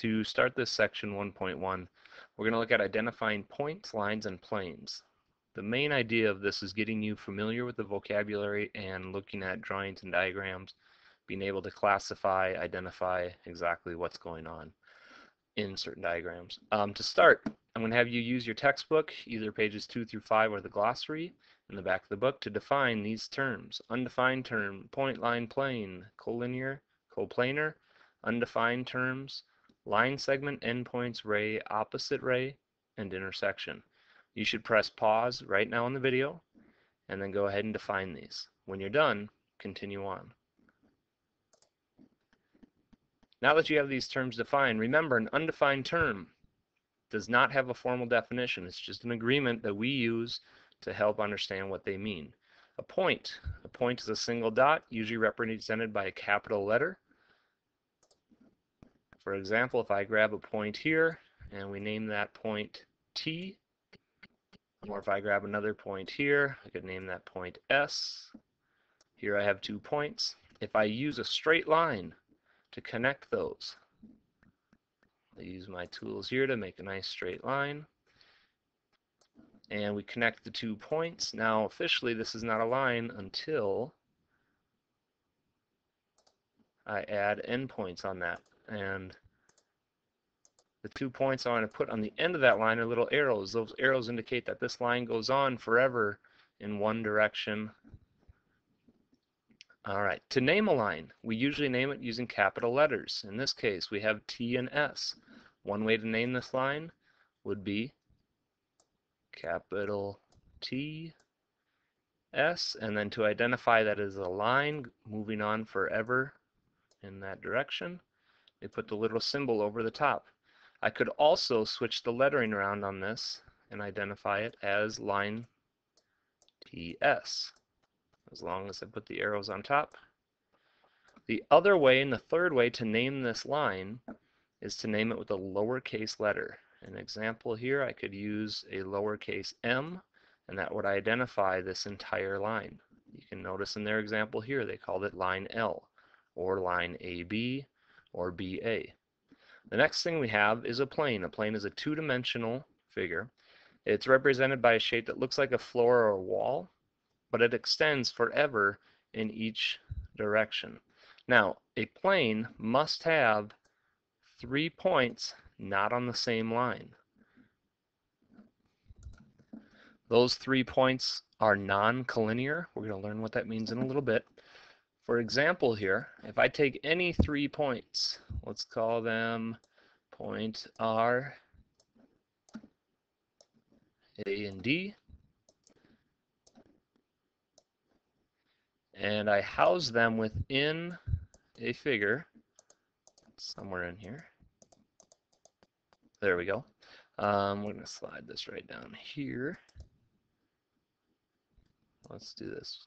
To start this section 1.1, we're going to look at identifying points, lines, and planes. The main idea of this is getting you familiar with the vocabulary and looking at drawings and diagrams, being able to classify, identify exactly what's going on in certain diagrams. To start, I'm going to have you use your textbook, either pages 2 through 5 or the glossary in the back of the book, to define these terms. Undefined term, point, line, plane, collinear, coplanar, undefined terms, line segment, endpoints, ray, opposite ray, and intersection. You should press pause right now on the video and then go ahead and define these. When you're done, continue on. Now that you have these terms defined, remember an undefined term does not have a formal definition. It's just an agreement that we use to help understand what they mean. A point is a single dot, usually represented by a capital letter. For example, if I grab a point here and we name that point T, or if I grab another point here, I could name that point S. Here I have 2 points. If I use a straight line to connect those, I use my tools here to make a nice straight line, and we connect the 2 points. Now officially this is not a line until I add endpoints on that, and the 2 points I want to put on the end of that line are little arrows. Those arrows indicate that this line goes on forever in one direction. All right, to name a line, we usually name it using capital letters. In this case, we have T and S. One way to name this line would be capital T, S, and then to identify that as a line moving on forever in that direction, they put the little symbol over the top. I could also switch the lettering around on this and identify it as line TS, as long as I put the arrows on top. The other way, and the third way to name this line, is to name it with a lowercase letter. An example here, I could use a lowercase m, and that would identify this entire line. You can notice in their example here, they called it line L, or line AB, or BA. The next thing we have is a plane. A plane is a two-dimensional figure. It's represented by a shape that looks like a floor or a wall, but it extends forever in each direction. Now, a plane must have 3 points not on the same line. Those 3 points are non-collinear. We're going to learn what that means in a little bit. For example here, if I take any 3 points, let's call them point R, A, and D, and I house them within a figure somewhere in here. There we go. We're going to slide this right down here. Let's do this.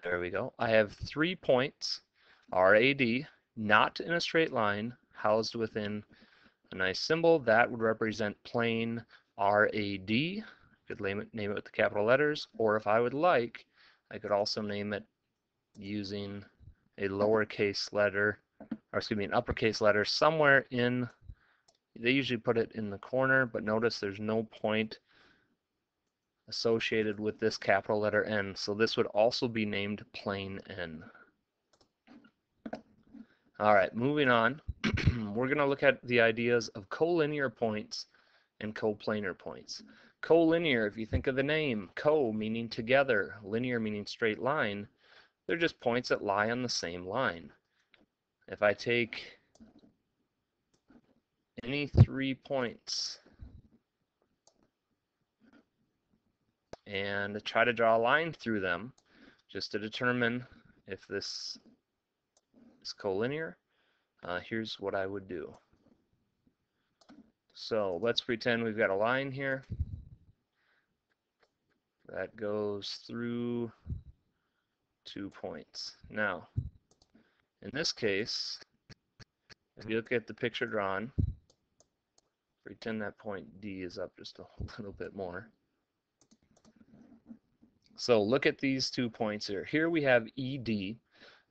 There we go. I have 3 points, RAD, not in a straight line, housed within a nice symbol. That would represent plane RAD. I could name it with the capital letters, or if I would like, I could also name it using a lowercase letter, or excuse me, an uppercase letter somewhere in, they usually put it in the corner, but notice there's no point associated with this capital letter N, so this would also be named plane N. All right, moving on, we're going to look at the ideas of collinear points and coplanar points. Collinear, if you think of the name, co meaning together, linear meaning straight line, they're just points that lie on the same line. If I take any 3 points and try to draw a line through them just to determine if this is collinear, here's what I would do. So let's pretend we've got a line here that goes through 2 points. Now, in this case, if you look at the picture drawn, pretend that point D is up just a little bit more. So look at these 2 points here. Here we have ED.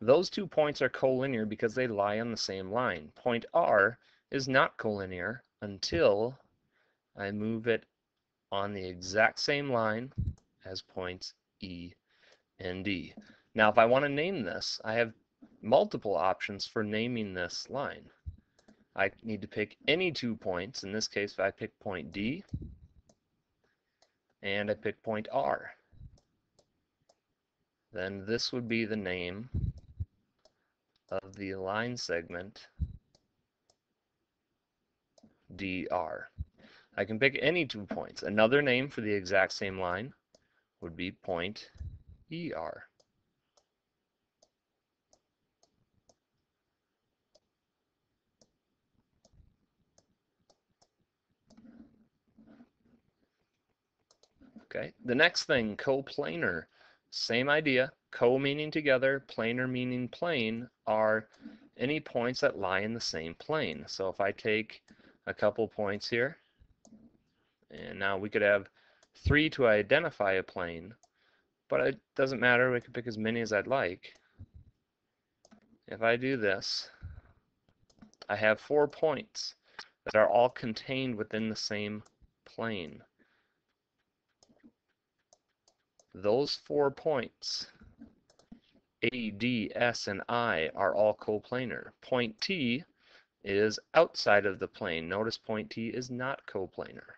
Those 2 points are collinear because they lie on the same line. Point R is not collinear until I move it on the exact same line as points E and D. Now if I want to name this, I have multiple options for naming this line. I need to pick any 2 points. In this case, if I pick point D and I pick point R, then this would be the name of the line segment DR. I can pick any 2 points. Another name for the exact same line would be point ER. Okay, the next thing, coplanar. Same idea, co meaning together, planar meaning plane, are any points that lie in the same plane. So if I take a couple points here, and now we could have 3 to identify a plane, but it doesn't matter, we can pick as many as I'd like. If I do this, I have 4 points that are all contained within the same plane. Those 4 points, A, D, S, and I, are all coplanar. Point T is outside of the plane. Notice point T is not coplanar.